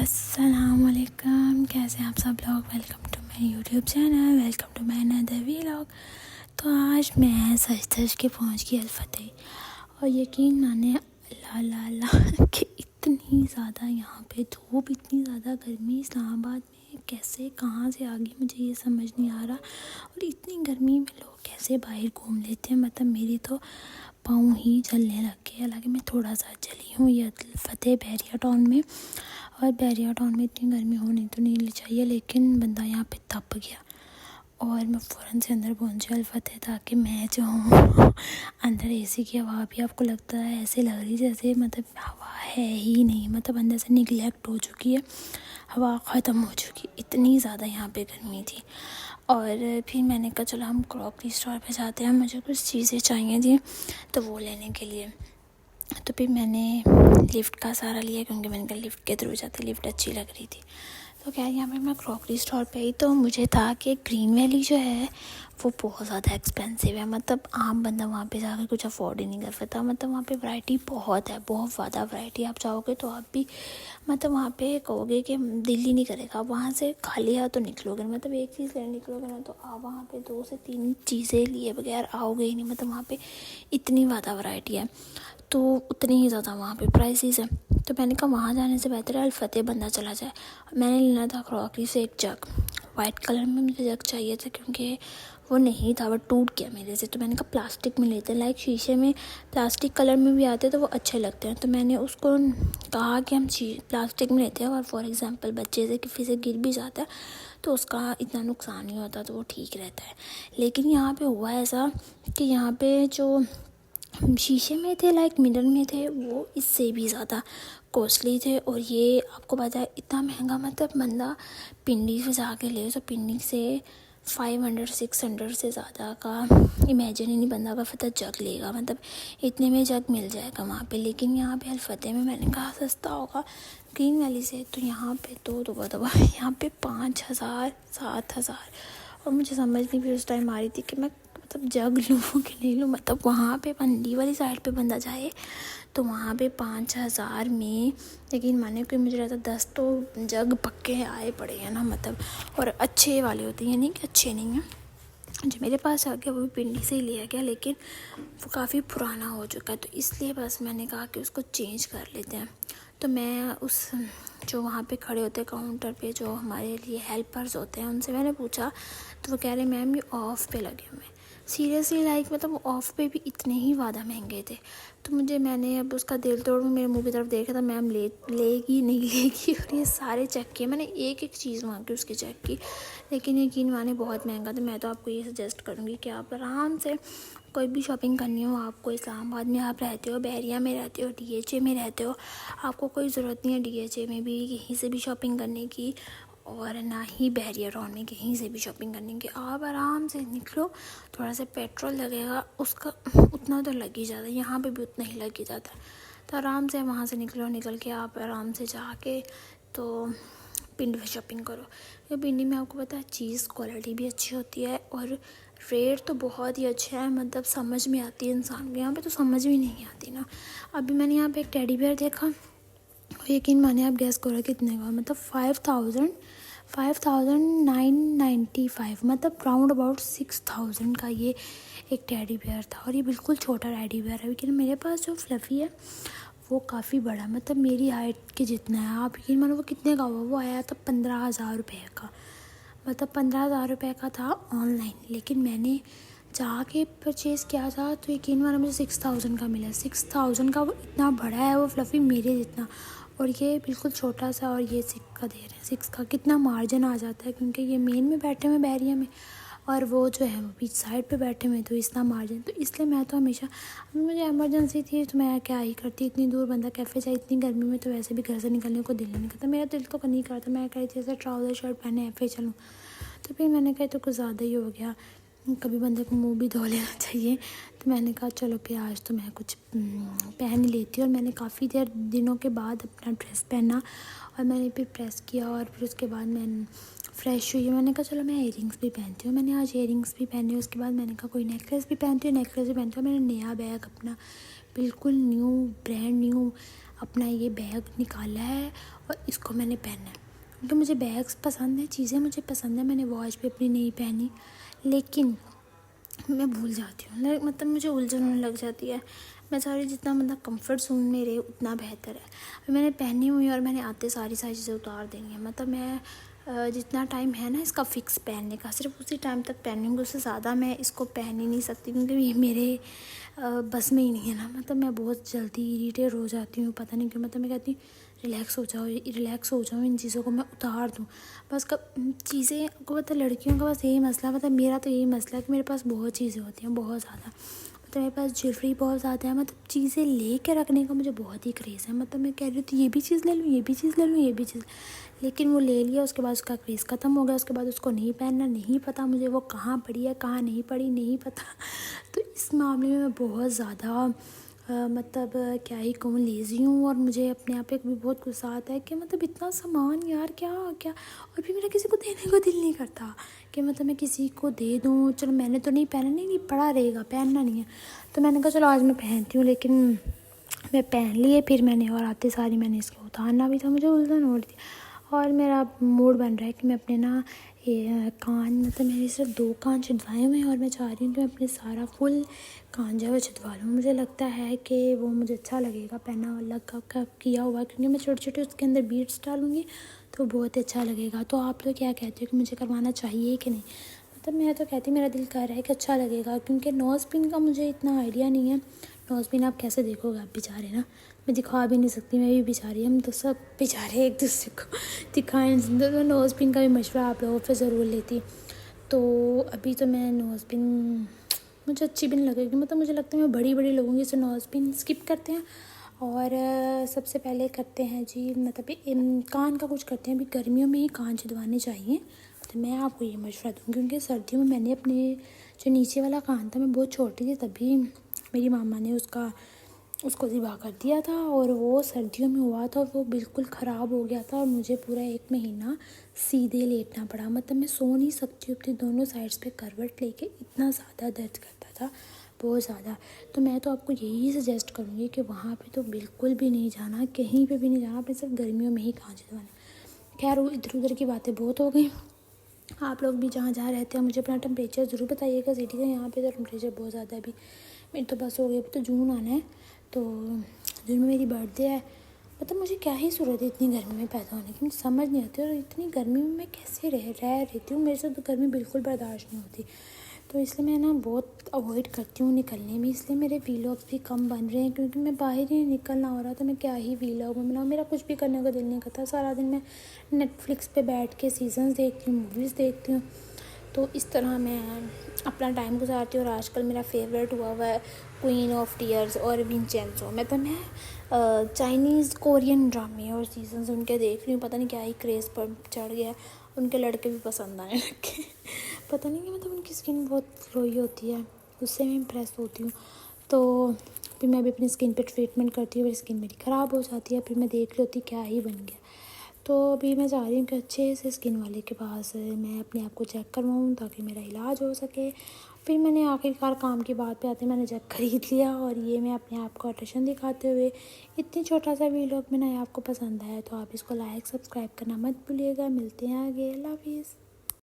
अस्सलामुअलैकुम, कैसे हैं आप सब लोग। Welcome to my YouTube channel, welcome to my another vlog. तो आज मैं सज के पहुंच गई अल्फतह और यकीन माने अल्लाह अल्लाह अल्लाह कि इतनी ज़्यादा यहाँ पे धूप, इतनी ज़्यादा गर्मी इस्लामाबाद में कैसे कहाँ से आ गई मुझे ये समझ नहीं आ रहा। और इतनी गर्मी में लोग कैसे बाहर घूम लेते हैं, मतलब मेरी तो पाँव ही जलने लग गए। हालांकि मैं थोड़ा सा चली हूँ ये अल्फतह बैरिया टाउन में, और बैरिया टाउन में इतनी गर्मी होनी तो नहीं चाहिए, लेकिन बंदा यहाँ पे तप गया और मैं फ़ौरन से अंदर पहुँची अल्फतह, ताकि मैं जो हूँ अंदर एसी की हवा भी आपको लगता है ऐसे लग रही जैसे मतलब हवा है ही नहीं, मतलब अंदर से निगलेक्ट हो चुकी है, हवा ख़त्म हो चुकी, इतनी ज़्यादा यहाँ पे गर्मी थी। और फिर मैंने कहा चलो हम क्रॉकरी स्टोर पे जाते हैं, मुझे कुछ चीज़ें चाहिए थी तो वो लेने के लिए। तो फिर मैंने लिफ्ट का सहारा लिया, क्योंकि मैंने कहा लिफ्ट के थ्रू जाते, लिफ्ट अच्छी लग रही थी। तो क्या यहाँ पे मैं क्रॉकरी स्टोर पे आई तो मुझे था कि ग्रीन वैली जो है वो बहुत ज़्यादा एक्सपेंसिव है, मतलब आम बंदा वहाँ पे जाकर कुछ अफोर्ड ही नहीं कर सकता। मतलब वहाँ पे वैरायटी बहुत है, बहुत ज़्यादा वैरायटी। आप चाहोगे तो आप भी मतलब वहाँ पे कहोगे कि दिल ही नहीं करेगा, आप वहाँ से खाली हाथ तो निकलोगे, मतलब एक चीज़ लेने निकलोगे ना तो आप वहाँ पे 2 से 3 चीज़ें लिए बगैर आओगे ही नहीं। मतलब वहाँ पे इतनी ज़्यादा वैरायटी है तो उतनी ही ज़्यादा वहाँ पे प्राइसेस है। तो मैंने कहा वहाँ जाने से बेहतर है अल्फतह बंदा चला जाए। मैंने लेना था क्रॉकरी से एक जग, वाइट कलर में मुझे जग चाहिए था, क्योंकि वो नहीं था, वो टूट गया मेरे से। तो मैंने कहा प्लास्टिक में लेते हैं, लाइक शीशे में प्लास्टिक कलर में भी आते हैं तो वो अच्छे लगते हैं। तो मैंने उसको कहा कि हम प्लास्टिक में लेते हैं, और फॉर एग्ज़ाम्पल बच्चे से किसी से गिर भी जाता है तो उसका इतना नुकसान नहीं होता, तो वो ठीक रहता है। लेकिन यहाँ पे हुआ ऐसा कि यहाँ पे जो शीशे में थे, लाइक मिरर में थे, वो इससे भी ज़्यादा कॉस्टली थे। और ये आपको पता है इतना महंगा, मतलब बंदा पिंडी से जाके ले तो पिंडी से 500-600 से ज़्यादा का इमेजिन ही नहीं बंदा का पता जग लेगा, मतलब इतने में जग मिल जाएगा वहाँ पे। लेकिन यहाँ पे अल्फतह में मैंने कहा सस्ता होगा ग्रीन वैली से, तो यहाँ पे तो दबा यहाँ पे 5,000-7,000। और मुझे समझ नहीं भी उस टाइम आ रही थी कि मैं मतलब जग लूँ कि नहीं लूँ। मतलब वहाँ पे मंडी वाली साइड पे बंदा जाए तो वहाँ पे 5,000 में, लेकिन माने कि मुझे रहता 10 तो जग पक्के आए पड़े हैं ना, मतलब और अच्छे वाले होते हैं, नहीं कि अच्छे नहीं हैं। जो मेरे पास आ गया वो भी पिंडी से ही लिया गया, लेकिन वो काफ़ी पुराना हो चुका है, तो इसलिए बस मैंने कहा कि उसको चेंज कर लेते हैं। तो मैं उस जो वहाँ पे खड़े होते हैं काउंटर पे, जो हमारे लिए हेल्पर्स होते हैं, उनसे मैंने पूछा तो वो कह रहे मैम ये ऑफ़ पे लगे हुए हैं। सीरियसली लाइक मतलब ऑफ़ पे भी इतने ही ज़्यादा महंगे थे। तो मैंने अब उसका दिल तोड़ मेरे मुंह की तरफ देखा था, मैम लेगी नहीं लेगी, और ये सारे चेक किए मैंने, एक एक चीज़ मांगी उसकी चेक की, लेकिन यकीन माने बहुत महंगा था। मैं तो आपको ये सजेस्ट करूँगी कि आप आराम से कोई भी शॉपिंग करनी हो, आपको इस्लामाबाद में आप रहते हो, बैरिया में रहते हो, DHA में रहते हो, आपको कोई ज़रूरत नहीं है DHA में भी कहीं से भी शॉपिंग करने की, और ना ही बैरिया टाउन में कहीं से भी शॉपिंग करने की। आप आराम से निकलो, थोड़ा सा पेट्रोल लगेगा, उसका उतना तो लग ही जाता है, यहाँ पे भी उतना ही लग ही जाता है। तो आराम से वहाँ से निकल के आप आराम से जाके तो पिंडी में शॉपिंग करो। ये पिंडी में आपको पता है चीज़ क्वालिटी भी अच्छी होती है और रेट तो बहुत ही अच्छा है, मतलब समझ में आती है इंसान को। यहाँ पे तो समझ भी नहीं आती ना। अभी मैंने यहाँ पे एक टेडी बेयर देखा, यकीन माने आप गैस करो कितने का, मतलब 5,995, मतलब राउंड अबाउट 6,000 का ये एक टेडी बेयर था। और ये बिल्कुल छोटा टेडी बेयर है, लेकिन मेरे पास जो फ्लफ़ी है वो काफ़ी बड़ा, मतलब मेरी हाइट के जितना है। आप यकीन मानो वो कितने का हुआ, वो आया था 15,000 रुपये का, मतलब 15,000 रुपये का था ऑनलाइन, लेकिन मैंने जाके परचेज़ किया था तो यकीन मानो मुझे 6,000 का मिला। 6,000 का वो इतना बड़ा है वो फ्लफ़ी मेरे जितना, और ये बिल्कुल छोटा सा, और ये 6 का दे रहे हैं। 6 का कितना मार्जिन आ जाता है, क्योंकि ये मेन में बैठे हुए बैरिया में, और वो जो है वो बीच साइड पे बैठे हुए, तो इतना मार्जिन। तो इसलिए मैं तो हमेशा, मुझे इमरजेंसी थी तो मैं क्या ही करती, इतनी दूर बंदा कैफ़े जाए इतनी गर्मी में, तो वैसे भी घर से निकलने को दिल नहीं करता, मेरा दिल तो नहीं करता। मैं कह रही थी ऐसे ट्राउज़र शर्ट पहने ऐफ़े चलूँ, तो फिर मैंने कहा तो कुछ ज़्यादा ही हो गया, कभी बंदे को मुंह भी धो लेना चाहिए। तो मैंने कहा चलो फिर आज तो मैं कुछ पहन ही लेती हूँ। और मैंने काफ़ी दिनों के बाद अपना ड्रेस पहना, और मैंने फिर प्रेस किया, और फिर उसके बाद मैं फ्रेश हुई। मैंने कहा चलो मैं इयरिंग्स भी पहनती हूँ। मैंने आज इयरिंग्स भी पहनी, उसके बाद मैंने कहा कोई नेकलेस भी पहनती हूँ। मैंने नया बैग अपना बिल्कुल न्यू, ब्रांड न्यू, अपना ये बैग निकाला है और इसको मैंने पहना है, क्योंकि मुझे बैग्स पसंद है, चीज़ें मुझे पसंद है। मैंने वॉच भी अपनी नहीं पहनी, लेकिन मैं भूल जाती हूँ, मतलब मुझे उलझन होने लग जाती है। मैं सारी जितना मतलब कंफर्ट जोन में रहे उतना बेहतर है। मैंने पहनी हुई है और मैंने आते सारी चीज़ें उतार देनी है। मतलब मैं जितना टाइम है ना इसका फ़िक्स पहनने का, सिर्फ उसी टाइम तक पहनूँगी, उससे ज़्यादा मैं इसको पहन ही नहीं सकती, क्योंकि ये मेरे बस में ही नहीं है ना। मतलब मैं बहुत जल्दी इरीटेट हो जाती हूँ, पता नहीं क्यों। मतलब मैं कहती हूँ रिलैक्स हो जाओ, इन चीज़ों को मैं उतार दूँ बस। चीज़ें को मतलब लड़कियों का बस यही मसला, मतलब मेरा तो यही मसला है कि मेरे पास बहुत चीज़ें होती हैं, बहुत ज़्यादा। मतलब मेरे पास ज्वेलरी बहुत ज़्यादा है, मतलब चीज़ें ले कर रखने का मुझे बहुत ही क्रेज़ है। मतलब मैं कह रही हूँ तो ये भी चीज़ ले लूँ, ये भी चीज़ ले लूँ, ये भी चीज़, लेकिन वो ले लिया, उसके बाद उसका क्रेज़ ख़त्म हो गया। उसके बाद उसको नहीं पहनना, नहीं पता मुझे वो कहाँ पड़ी है, कहाँ नहीं पड़ी, नहीं पता। तो इस मामले में मैं बहुत ज़्यादा मतलब क्या ही कहूँ, लेज़ी हूँ। और मुझे अपने आप पे भी बहुत गुस्सा आता है कि मतलब इतना सामान यार, क्या क्या। और भी मेरा किसी को देने को दिल नहीं करता कि मतलब मैं किसी को दे दूँ। चलो मैंने तो नहीं पहना, नहीं पड़ा रहेगा, पहनना नहीं है। तो मैंने कहा चलो आज मैं पहनती हूँ, लेकिन मैं पहन लिए फिर मैंने, और आते सारी मैंने इसको उतारना भी था, मुझे उलझन हो रही थी। और मेरा मूड बन रहा है कि मैं अपने ना ये कान, मतलब मेरे सिर्फ 2 कान छिदवाए हुए हैं और मैं चाह रही हूँ कि मैं अपने सारा फुल कान जो है वो छिदवा लूँ। मुझे लगता है कि वो मुझे अच्छा लगेगा पहना लगा का किया हुआ, क्योंकि मैं छोटे छोटे उसके अंदर बीड्स डालूँगी तो बहुत अच्छा लगेगा। तो आप लोग क्या कहते हो कि मुझे करवाना चाहिए कि नहीं? मतलब मैं तो कहती, मेरा दिल कर रहा है कि अच्छा लगेगा, क्योंकि नोज़ पिन का मुझे इतना आइडिया नहीं है। नोज़ पिन आप कैसे देखोगे, आप बेचारे ना, मैं दिखा भी नहीं सकती, मैं भी बेचारी, हम तो सब बेचारे एक दूसरे को दिखाएं। तो नोज़ पिन का भी मशवरा आप लोगों से ज़रूर लेती। तो अभी तो मैं नोज़ पिन मुझे अच्छी भी नहीं लगेगी। मतलब मुझे लगता है मैं बड़ी बड़ी लोगों की से नोज़ पिन स्किप करते हैं और सबसे पहले करते हैं जी, मतलब कान का कुछ करते हैं। अभी गर्मियों में ही कान छिदवाने चाहिए, तो मैं आपको ये मशवरा दूँ, क्योंकि सर्दियों में मैंने अपने जो नीचे वाला कान था, मैं बहुत छोटी थी तभी मेरी मामा ने उसको ज़िबा कर दिया था, और वो सर्दियों में हुआ था, वो बिल्कुल ख़राब हो गया था और मुझे पूरा 1 महीना सीधे लेटना पड़ा। मतलब मैं सो नहीं सकती, अपनी दोनों साइड्स पे करवट लेके, इतना ज़्यादा दर्द करता था, बहुत ज़्यादा। तो मैं तो आपको यही सजेस्ट करूँगी कि वहाँ पे तो बिल्कुल भी नहीं जाना, कहीं पे भी नहीं जाना, अपने सिर्फ गर्मियों में ही कान छिदवाने। खैर वो इधर उधर की बातें बहुत हो गई। आप लोग भी जहाँ जहाँ रहते हैं मुझे अपना टेम्परेचर ज़रूर बताइएगा सिटी का। यहाँ पे तो टेम्परेचर बहुत ज़्यादा है। अभी मेरी तो बस हो गई, अभी तो जून आना है, तो जून में मेरी बर्थडे है। मतलब मुझे क्या ही ज़रूरत है इतनी गर्मी में पैदा होने की, मुझे समझ नहीं आती। और इतनी गर्मी में मैं कैसे रह रहती हूँ, मेरे से तो गर्मी बिल्कुल बर्दाश्त नहीं होती। तो इसलिए मैं ना बहुत अवॉइड करती हूँ निकलने में, इसलिए मेरे वीलॉग्स भी कम बन रहे हैं, क्योंकि मैं बाहर ही निकलना हो रहा। तो मैं क्या ही वीलॉग बनाऊँ, मेरा कुछ भी करने का दिल नहीं करता। सारा दिन मैं नेटफ्लिक्स पे बैठ के सीजन्स देखती हूँ, मूवीज़ देखती हूँ। तो इस तरह मैं अपना टाइम गुजारती हूँ। और आजकल मेरा फेवरेट हुआ है क्वीन ऑफ टीयर्स और विंचेंजो। मतलब मैं चाइनीज़ कोरियन ड्रामे और सीजन्स उनके देख रही हूँ। पता नहीं क्या ही क्रेज़ पर चढ़ गया, उनके लड़के भी पसंद आने लगे। पता नहीं कि मतलब उनकी स्किन बहुत ग्लोई होती है, उससे मैं इम्प्रेस होती हूँ। तो फिर मैं भी अपनी स्किन पे ट्रीटमेंट करती हूँ, फिर स्किन मेरी ख़राब हो जाती है, फिर मैं देख रही होती क्या ही बन गया। तो अभी मैं चाह रही हूँ कि अच्छे से स्किन वाले के पास मैं अपने आप को चेक करवाऊँ ताकि मेरा इलाज हो सके। फिर मैंने आखिरकार काम की बात पे आते मैंने जग खरीद लिया, और ये मैं अपने आप को अट्रैक्शन दिखाते हुए इतनी छोटा सा वीडियो बनाया। आपको पसंद आया तो आप इसको लाइक सब्सक्राइब करना मत भूलिएगा। मिलते हैं आगे, अल्लाह हाफिज़।